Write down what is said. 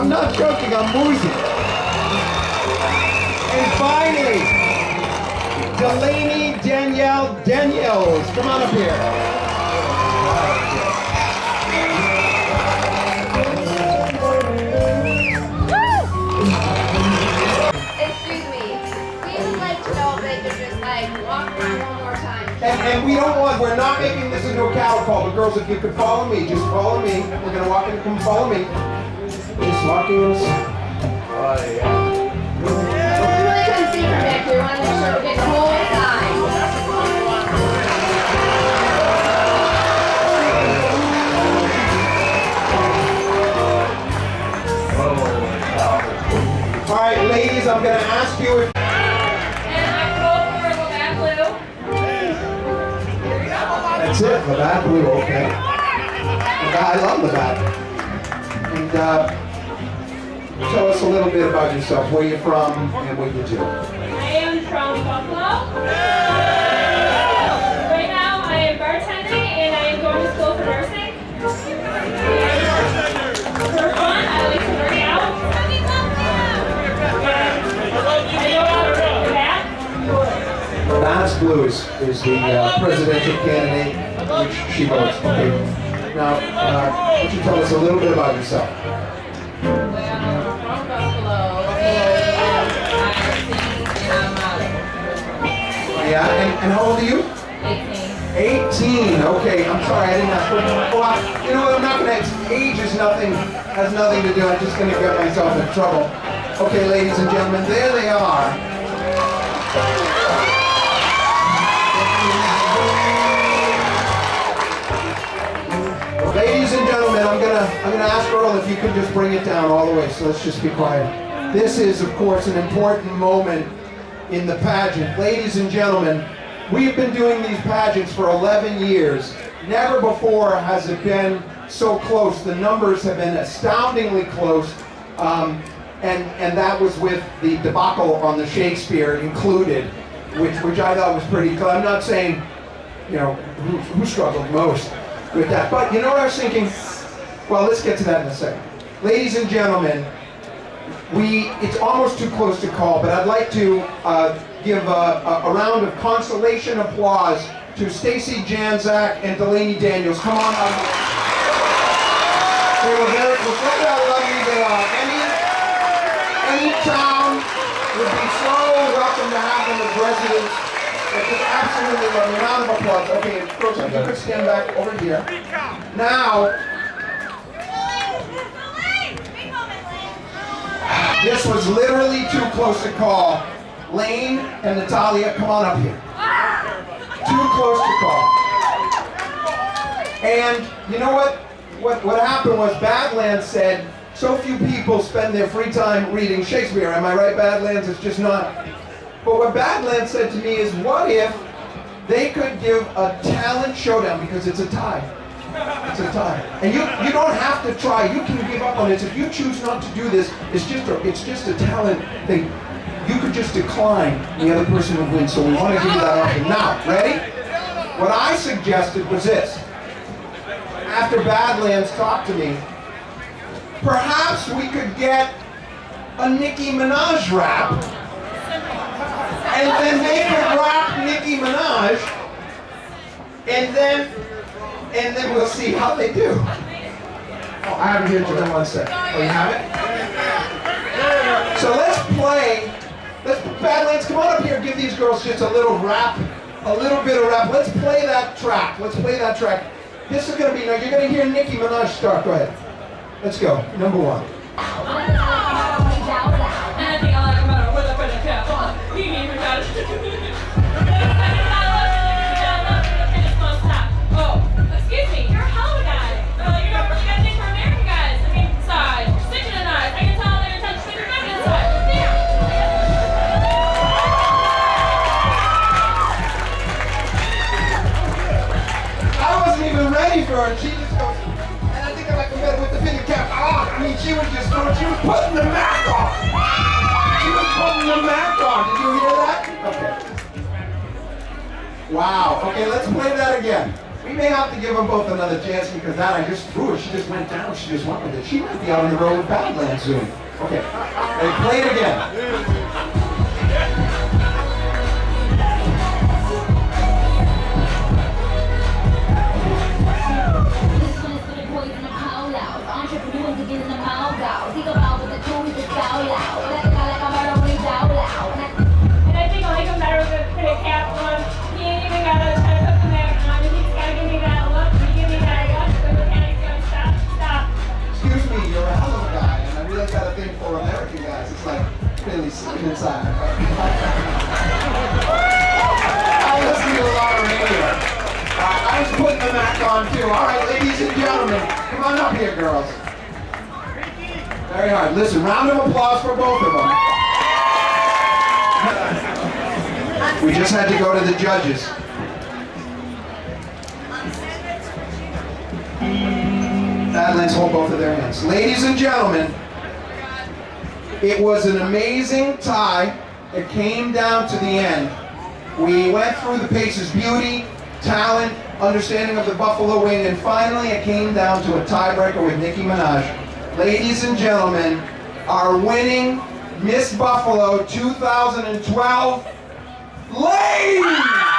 I'm not joking, I'm woozy. And finally, Delaney Daniels, come on up here. Excuse me, we would like to know if they could just walk around one more time. And we're not making this into a cattle call, but girls, if you could follow me, just follow me. We're gonna walk in, come follow me. Just walking in. Oh, yeah. We really couldn't see from back here. We want to make sure we get the whole side. All right, ladies, I'm gonna ask you if... That's it, Labatt Blue, okay. I love Labatt. And tell us a little bit about yourself, where you're from and what you do. I am from Buffalo. Right now I am bartending and I am going to school for nursing. For fun, I like to work out. I know how to play the bat. Labatt's Blues is the presidential candidate which she votes. Okay. Now, why don't you tell us a little bit about yourself? Well, I'm from Buffalo, and I sing and I'm model. Yeah, and how old are you? 18. 18, okay, I'm sorry, I didn't ask. Oh, you know what, I'm not gonna, age is nothing, has nothing to do, I'm just gonna get myself in trouble. Okay, ladies and gentlemen, there they are. Ladies and gentlemen, I'm gonna ask Earl if you could just bring it down all the way, so let's just be quiet. This is, of course, an important moment in the pageant. Ladies and gentlemen, we've been doing these pageants for 11 years. Never before has it been so close. The numbers have been astoundingly close, and that was with the debacle on the Shakespeare included, which I thought was pretty cool. I'm not saying, you know, who struggled most with that. But you know what I was thinking? Well, let's get to that in a second. Ladies and gentlemen, it's almost too close to call, but I'd like to give a round of consolation applause to Stacy Janczak and Delaney Daniels. Come on up. They were very lovely they are. Any town would be so welcome to have them as residents. It's just absolutely lovely. Round of applause. Okay, girls, if you could stand back over here. Now, this was literally too close to call. Lane and Natalia, come on up here. Too close to call. And you know what? What happened was Badlands said, so few people spend their free time reading Shakespeare. Am I right, Badlands? It's just not. But what Badlands said to me is, what if they could give a talent showdown, because it's a tie. It's a tie. And you don't have to try. You can give up on this. If you choose not to do this, it's just a talent thing. You could just decline, the other person would win. So we want to give you that option. Now, ready? What I suggested was this. After Badlands talked to me, perhaps we could get a Nicki Minaj rap, and then they could rap Nicki Minaj, and then we'll see how they do. Oh, I have it here, just one sec. Oh, you have it? So let's play. Badlands, come on up here, give these girls just a little rap, a little bit of rap. Let's play that track. Let's play that track. This is going to be, now you're going to hear Nicki Minaj start. Go ahead. Let's go. Number one. Oh, excuse me, you're a hell of a guy. You got things for American guys. I mean, side, sticking a knife. I can tell they're touching with your feminine side. I wasn't even ready for her. She just goes, and I think I like the better with the fitted cap. Oh, I mean, she was just throwing, she was putting the Mac on. She was putting the Mac on. Did you hear that? Okay. Wow. Okay, let's play that again. We We may have to give them both another chance because that I just threw her. She just went down. She just went with it. She might be out on the road with Badlands soon. Okay. Ready? Play it again. And I think I like him better with a cap on. He ain't even got to try to put the mask on. And he's got to give me that look. He give me that look. The mechanic's going to stop. Excuse me, you're a hell of a guy, and I really got a thing for American guys. It's like really sleeping inside. I listen to a lot of radio. I was putting the Mac on too. All right, ladies and gentlemen, come on up here, girls. Very hard. Listen, round of applause for both of them. We just had to go to the judges. Badlands, hold both of their hands. Ladies and gentlemen, it was an amazing tie. It came down to the end. We went through the paces: beauty, talent, understanding of the buffalo wing, and finally it came down to a tiebreaker with Nicki Minaj. Ladies and gentlemen, our winning Miss Buffalo 2012, ladies!